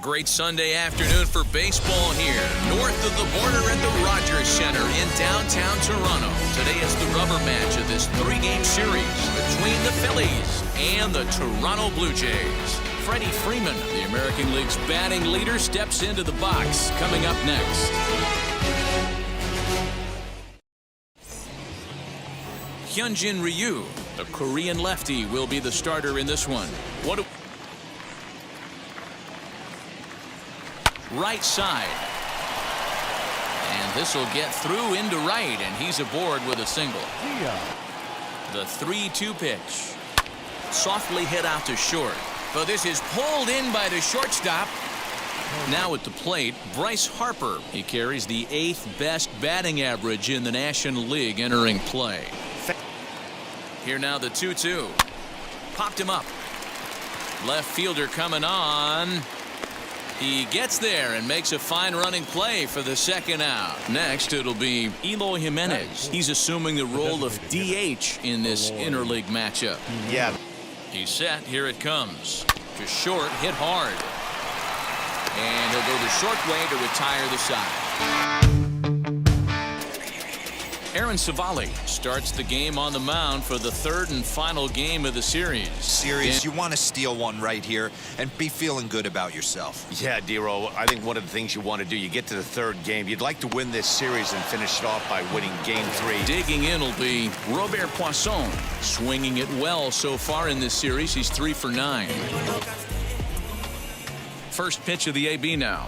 Great Sunday afternoon for baseball here, north of the border at the Rogers Center in downtown Toronto. Today is the rubber match of this three-game series between the Phillies and the Toronto Blue Jays. Freddie Freeman, the American League's batting leader, steps into the box. Coming up next. Hyunjin Ryu, the Korean lefty, will be the starter in this one. Right side. And this will get through into right, and he's aboard with a single. The 3-2 pitch. Softly hit out to short. But this is pulled in by the shortstop. Now at the plate, Bryce Harper. He carries the 8th best batting average in the National League entering play. Here now the 2-2. Popped him up. Left fielder coming on. He gets there and makes a fine running play for the second out. Next, it'll be Eloy Jimenez. He's assuming the role of DH in this interleague matchup. Yeah. He's set. Here it comes. To short, hit hard. And he'll go the short way to retire the side. Aaron Savali starts the game on the mound for the third and final game of the series. You want to steal one right here and be feeling good about yourself. Yeah, Dero, I think one of the things you want to do, you get to the third game, you'd like to win this series and finish it off by winning game 3. Digging in will be Robert Poisson, swinging it well so far in this series. He's 3 for 9. First pitch of the AB now.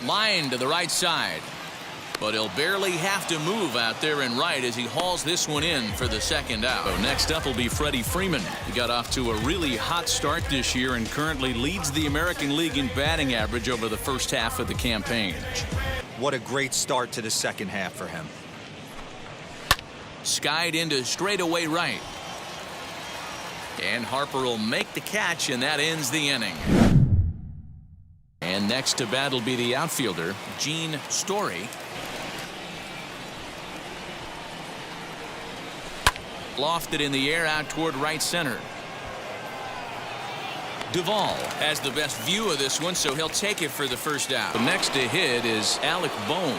Line to the right side. But he'll barely have to move out there in right as he hauls this one in for the second out. So next up will be Freddie Freeman. He got off to a really hot start this year and currently leads the American League in batting average over the first half of the campaign. What a great start to the second half for him. Skied into straightaway right. And Harper will make the catch, and that ends the inning. And next to bat will be the outfielder, Gene Story. Lofted in the air out toward right center. Duvall has the best view of this one, so he'll take it for the first out. The next to hit is Alec Bohm.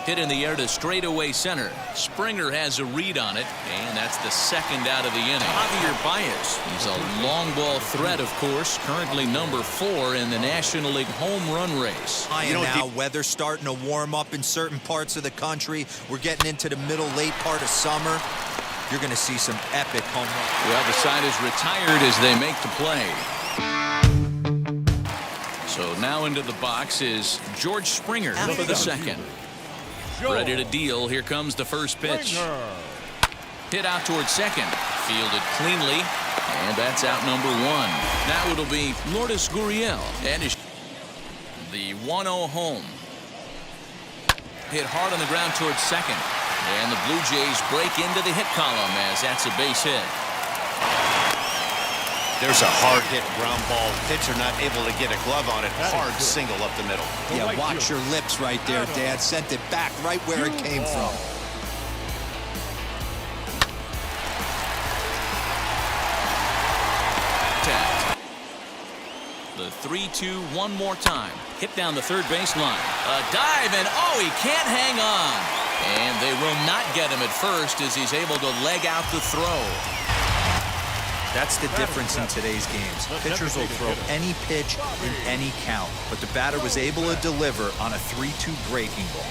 Hit in the air to straightaway center. Springer has a read on it, and that's the second out of the inning. Javier Baez, he's a long ball threat, of course, currently number 4 in the National League home run race. Now weather's starting to warm up in certain parts of the country. We're getting into the late part of summer. You're going to see some epic home runs. Well, the side is retired as they make the play. So now into the box is George Springer for the second. Ready to deal. Here comes the first pitch. Hit out towards second. Fielded cleanly. And that's out number 1. Now it'll be Lourdes Gurriel. And the 1-0 home. Hit hard on the ground towards second. And the Blue Jays break into the hit column as that's a base hit. There's a hard hit ground ball. Pitcher not able to get a glove on it. Hard single up the middle. Yeah, watch your lips right there, Dad. Sent it back right where it came from. Tapped. The 3-2 one more time. Hit down the third baseline. A dive, and oh, he can't hang on. And they will not get him at first as he's able to leg out the throw. That's the difference in today's games. Pitchers will throw any pitch in any count, but the batter was able to deliver on a 3-2 breaking ball.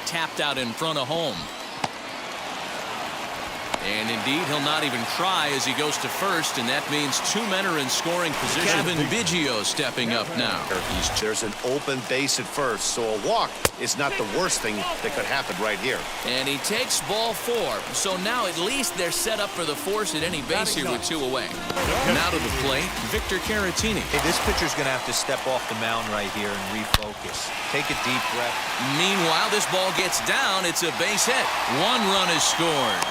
Tapped out in front of home. And indeed, he'll not even try as he goes to first, and that means 2 men are in scoring position. Kevin Biggio stepping up now. There's an open base at first, so a walk is not the worst thing that could happen right here. And he takes ball 4. So now at least they're set up for the force at any base here with 2 away. Now to the plate, Victor Caratini. Hey, this pitcher's going to have to step off the mound right here and refocus. Take a deep breath. Meanwhile, this ball gets down. It's a base hit. 1 run is scored.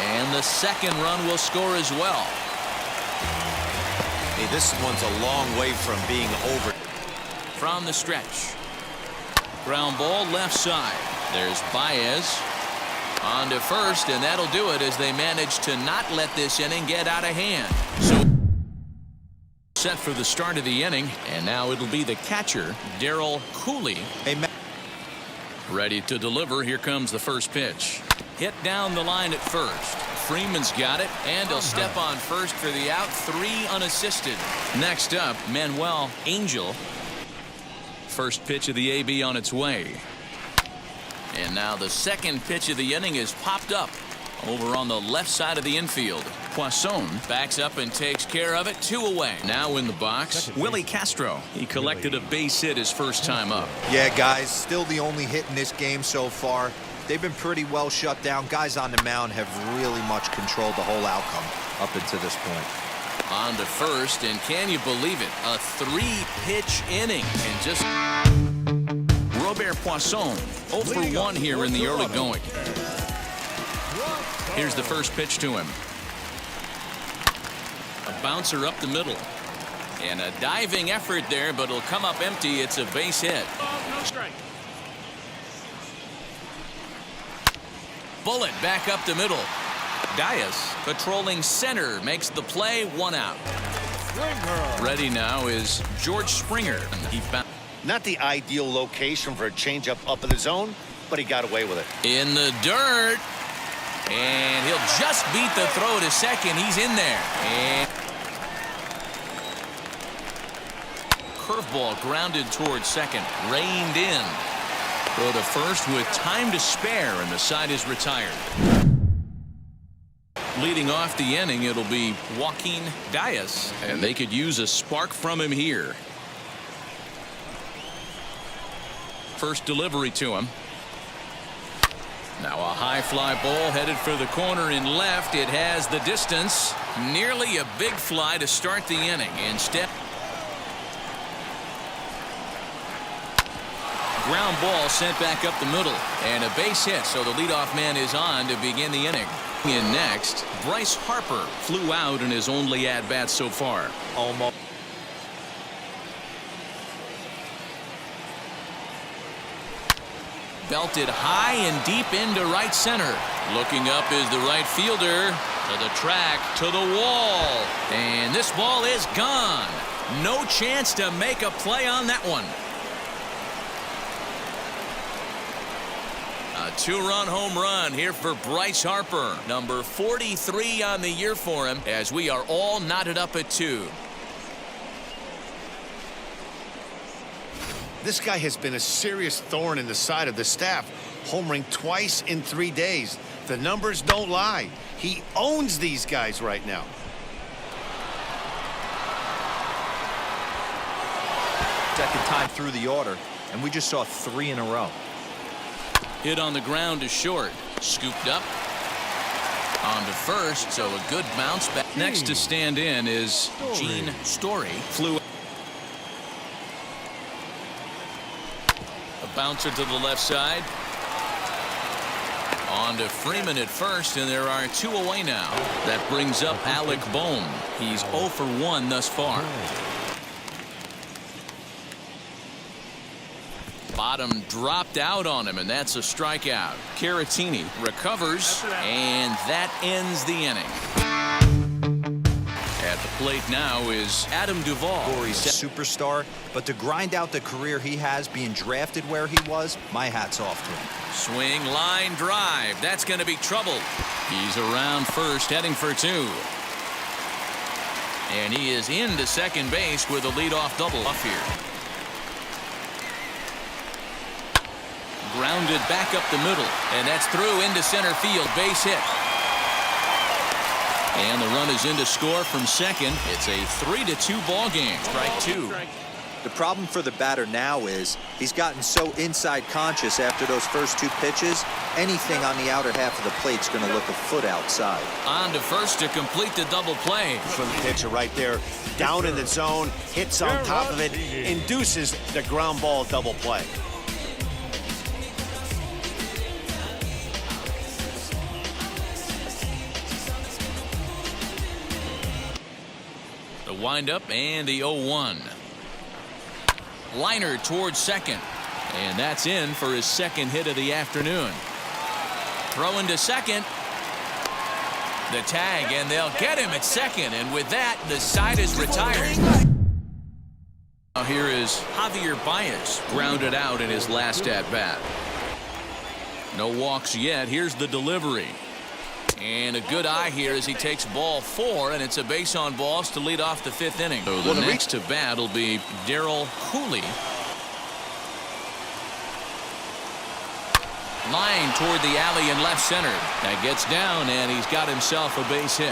And the second run will score as well. Hey, this one's a long way from being over. From the stretch. Ground ball left side. There's Baez. On to first, and that'll do it as they manage to not let this inning get out of hand. So set for the start of the inning, and now it'll be the catcher, Darryl Cooley. Ready to deliver. Here comes the first pitch. Hit down the line at first. Freeman's got it, and he'll step on first for the out. 3 unassisted. Next up, Manuel Angel. First pitch of the AB on its way. And now the second pitch of the inning is popped up over on the left side of the infield. Poisson backs up and takes care of it. 2 away. Now in the box, Willie Castro. He collected a base hit his first time up. Yeah, guys, still the only hit in this game so far. They've been pretty well shut down. Guys on the mound have really much controlled the whole outcome up until this point. On to first, and can you believe it? A 3-pitch inning. And just Robert Poisson 0 for 1 here in the early going. Here's the first pitch to him. A bouncer up the middle. And a diving effort there, but it'll come up empty. It's a base hit. Bullet back up the middle. Dias patrolling center makes the play. 1 out. Ready now is George Springer. He found Not the ideal location for a changeup up in the zone, but he got away with it. in the dirt. And he'll just beat the throw to second. He's in there. And curveball grounded towards second. Reined in. Go to first with time to spare, and the side is retired. Leading off the inning, it'll be Joaquin Dias, and they could use a spark from him here. First delivery to him. Now a high fly ball headed for the corner in left. It has the distance. Nearly a big fly to start the inning. Instead, ground ball sent back up the middle, and a base hit, so the leadoff man is on to begin the inning. In next, Bryce Harper flew out in his only at-bat so far. Almost. Belted high and deep into right center. Looking up is the right fielder. To the track, to the wall. And this ball is gone. No chance to make a play on that one. A 2-run home run here for Bryce Harper. Number 43 on the year for him, as we are all knotted up at 2. This guy has been a serious thorn in the side of the staff, homering twice in 3 days. The numbers don't lie. He owns these guys right now. Second time through the order, and we just saw 3 in a row. Hit on the ground to short. Scooped up. On to first, so a good bounce back. Next to stand in is Gene Story. Flew. A bouncer to the left side. On to Freeman at first, and there are 2 away now. That brings up Alec Bohm. He's 0 for 1 thus far. Bottom dropped out on him, and that's a strikeout. Caratini recovers, and that ends the inning. At the plate now is Adam Duvall. He's a superstar, but to grind out the career he has being drafted where he was, my hat's off to him. Swing, line drive. That's going to be trouble. He's around first, heading for 2. And he is into second base with a leadoff double off here. Grounded back up the middle, and that's through into center field. Base hit. And the run is in to score from second. It's a 3-2 ball game. Strike two. The problem for the batter now is he's gotten so inside conscious after those first two pitches. Anything on the outer half of the plate's going to look a foot outside. On to first to complete the double play. From the pitcher right there, down in the zone, hits on top of it, induces the ground ball double play. The windup and the 0-1. Liner towards second. And that's in for his second hit of the afternoon. Throwing to second. The tag, and they'll get him at second. And with that, the side is retired. Now here is Javier Baez, grounded out in his last at-bat. No walks yet. Here's the delivery. And a good eye here as he takes ball 4, and it's a base on balls to lead off the 5th inning. So the next to bat will be Darryl Cooley. Line toward the alley in left center. That gets down, and he's got himself a base hit.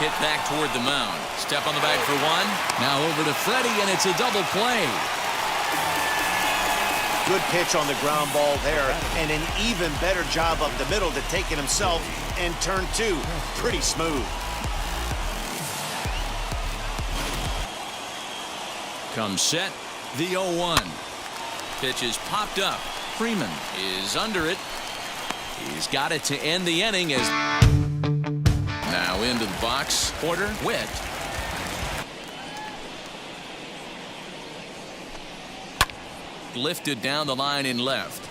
Hit back toward the mound. Step on the bag for one. Now over to Freddie, and it's a double play. Good pitch on the ground ball there, and an even better job of the middle to take it himself, and turn 2 pretty smooth. Comes set, the 0-1. Pitch is popped up. Freeman is under it. He's got it to end the inning as now into the box. Porter, Witt. Lifted down the line in left.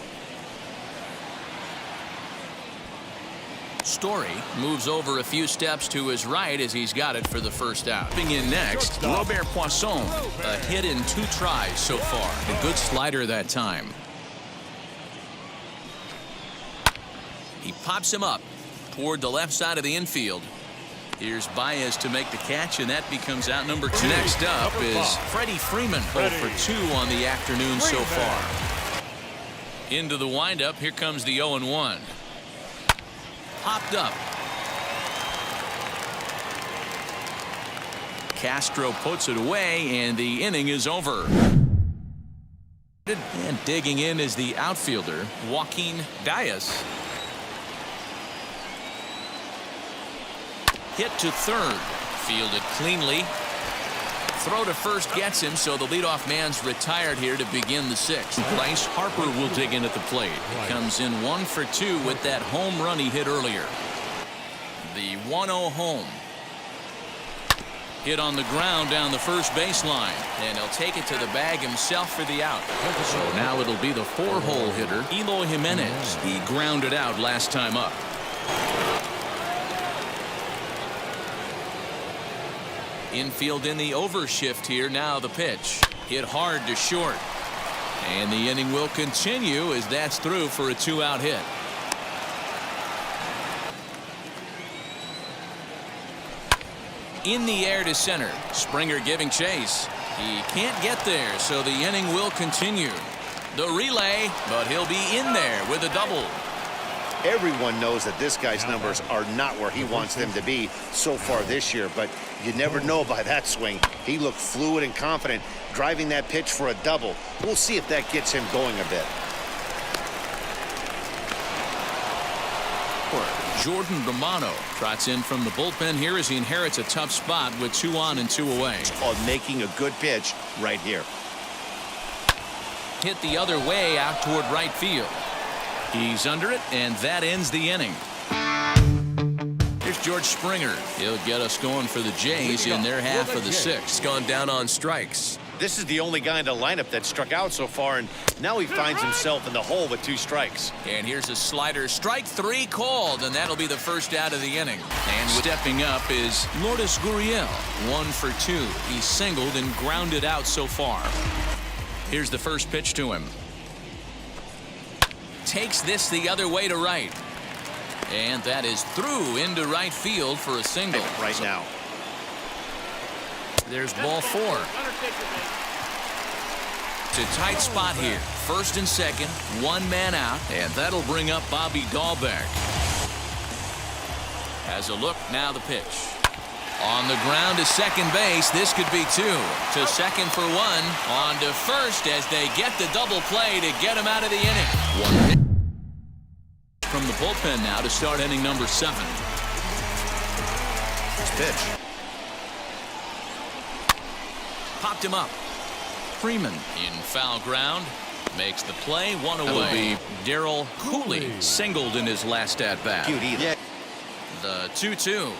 Story moves over a few steps to his right as he's got it for the first out. Coming in next, Robert Poisson. A hit in 2 tries so far. A good slider that time. He pops him up toward the left side of the infield. Here's Baez to make the catch, and that becomes out number 2. Next up is Freddie Freeman, 0 for 2 on the afternoon so far. Into the windup, here comes the 0-1. Popped up. Castro puts it away, and the inning is over. And digging in is the outfielder, Joaquin Diaz. Hit to third. Fielded cleanly. Throw to first gets him, so the leadoff man's retired here to begin the 6th. Bryce Harper will dig in at the plate. He comes in 1 for 2 with that home run he hit earlier. The 1-0 home. Hit on the ground down the first baseline, and he'll take it to the bag himself for the out. So now it'll be the 4-hole hitter, Eloy Jimenez. He grounded out last time up. Infield in the overshift here. Now the pitch. Hit hard to short. And the inning will continue as that's through for a 2-out hit. In the air to center. Springer giving chase. He can't get there, so the inning will continue. The relay, but he'll be in there with a double. Everyone knows that this guy's numbers are not where he wants them to be so far this year, but you never know by that swing. He looked fluid and confident, driving that pitch for a double. We'll see if that gets him going a bit. Jordan Romano trots in from the bullpen here as he inherits a tough spot with 2 on and 2 away. On making a good pitch right here. Hit the other way out toward right field. He's under it, and that ends the inning. Here's George Springer. He'll get us going for the Jays in their half of the 6th. Gone down on strikes. This is the only guy in the lineup that struck out so far, and now he finds himself in the hole with 2 strikes. And here's a slider. Strike 3 called, and that'll be the first out of the inning. And stepping up is Lourdes Gurriel. 1 for 2. He's singled and grounded out so far. Here's the first pitch to him. Takes this the other way to right. And that is through into right field for a single. Right now. There's ball 4. It's a tight spot here. First and second, one man out, and that'll bring up Bobby Dahlbeck. Has a look, now the pitch. On the ground to second base, this could be two. To second for one, on to first as they get the double play to get him out of the inning. One hit from the bullpen now to start inning number 7. Pitch. Popped him up. Freeman in foul ground. Makes the play, one away. That will be Darryl Cooley, singled in his last at-bat. Yeah. The 2-2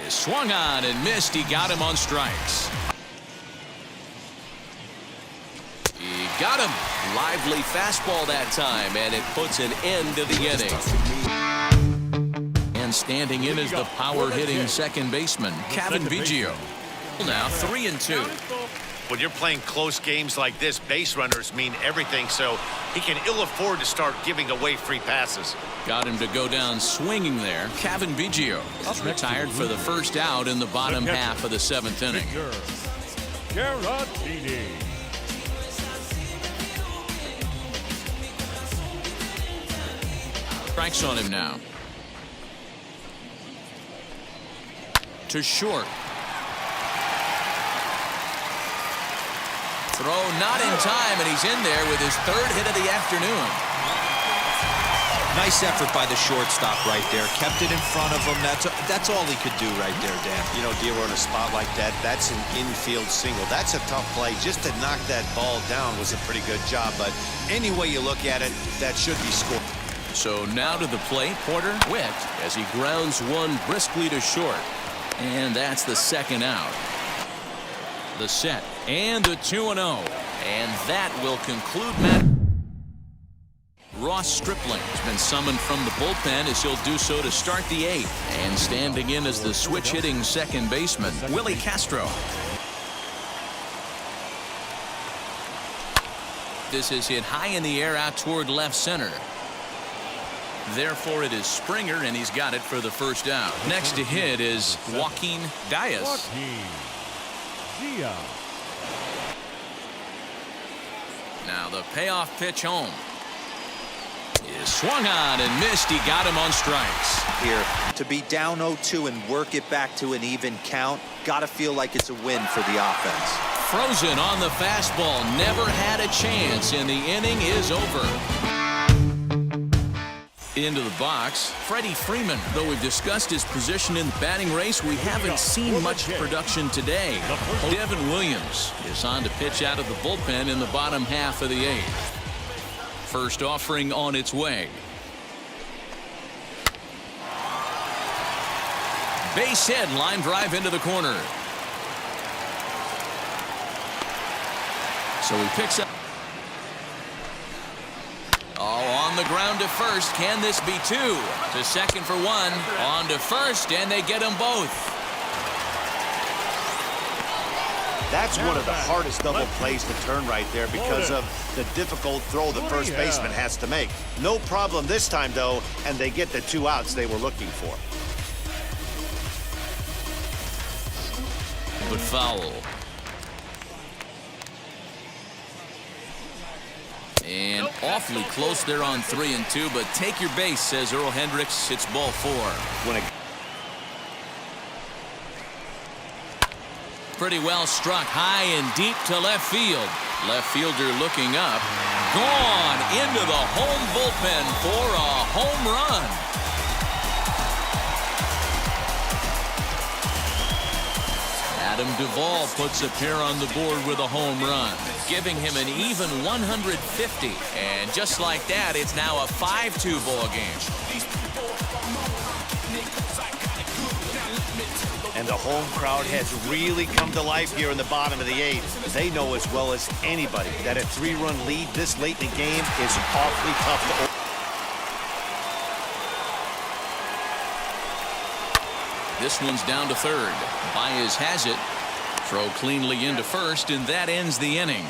is swung on and missed. He got him on strikes. He got him. Lively fastball that time, and it puts an end to the inning. And standing in is the power-hitting second baseman, Kevin Biggio. Now 3-2. When you're playing close games like this, base runners mean everything, so he can ill afford to start giving away free passes. Got him to go down swinging there. Kevin Biggio is retired for the first out in the bottom half of the 7th inning. Strikes on him now. To short. Throw not in time, and he's in there with his 3rd hit of the afternoon. Nice effort by the shortstop right there. Kept it in front of him. That's all he could do right there, Dan. You know, Dior, in a spot like that, that's an infield single. That's a tough play. Just to knock that ball down was a pretty good job, but any way you look at it, that should be scored. So now to the plate, Porter Witt, as he grounds one briskly to short. And that's the 2nd out. The set and the 2-0, and that will conclude Matt. Ross Stripling has been summoned from the bullpen as he'll do so to start the 8th, and standing in as the switch-hitting second baseman, Willie Castro. This is hit high in the air out toward left center. Therefore, it is Springer, and he's got it for the first out. Next to hit is Joaquin Diaz. Now the payoff pitch home is swung on and missed. He got him on strikes. Here, to be down 0-2 and work it back to an even count, gotta feel like it's a win for the offense. Frozen on the fastball, never had a chance, and the inning is over. Into the box, Freddie Freeman. Though we've discussed his position in the batting race, we haven't seen much production today. Devin Williams is on to pitch out of the bullpen in the bottom half of the 8th. First offering on its way. Base hit, line drive into the corner. So he picks up. On the ground to first. Can this be 2? To second for 1. On to first, and they get them both. That's one of the hardest double plays to turn right there because of the difficult throw the first baseman has to make. No problem this time, though, and they get the 2 outs they were looking for. But foul. And awfully close there on 3-2, but take your base, says Earl Hendricks. It's ball 4. Pretty well struck high and deep to left field. Left fielder looking up. Gone into the home bullpen for a home run. Adam Duvall puts a pair on the board with a home run, giving him an even 150. And just like that, it's now a 5-2 ball game. And the home crowd has really come to life here in the bottom of the 8th. They know as well as anybody that a 3-run lead this late in the game is awfully tough to overcome. This one's down to third. Baez has it. Throw cleanly into first, and that ends the inning.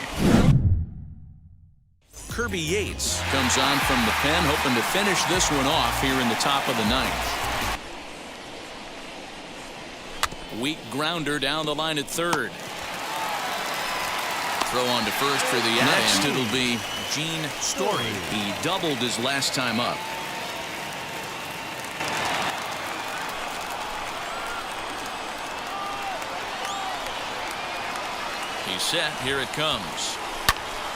Kirby Yates comes on from the pen, hoping to finish this one off here in the top of the 9th. Weak grounder down the line at third. Throw on to first for the out. Next, it'll be Gene Story. He doubled his last time up. He's set. Here it comes.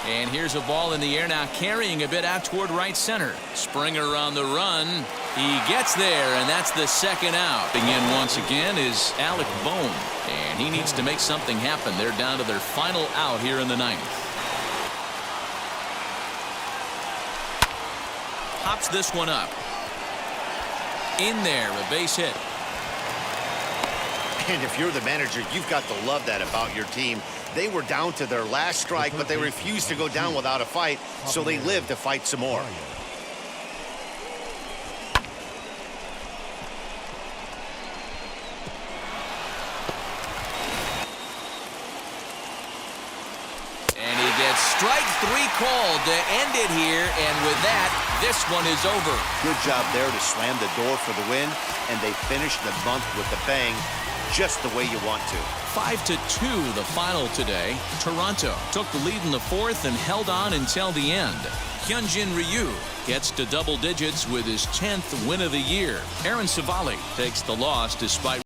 And here's a ball in the air now, carrying a bit out toward right center. Springer on the run. He gets there, and that's the second out. In once again is Alec Bohm, and he needs to make something happen. They're down to their final out here in the ninth. Pops this one up. In there, a base hit. And if you're the manager, you've got to love that about your team. They were down to their last strike, but they refused to go down without a fight, so they lived to fight some more. And he gets strike 3 called to end it here, and with that, this one is over. Good job there to slam the door for the win, and they finished the month with a bang, just the way you want to. 5-2 the final today. Toronto took the lead in the fourth and held on until the end. Hyunjin Ryu gets to double digits with his 10th win of the year. Aaron Savali takes the loss despite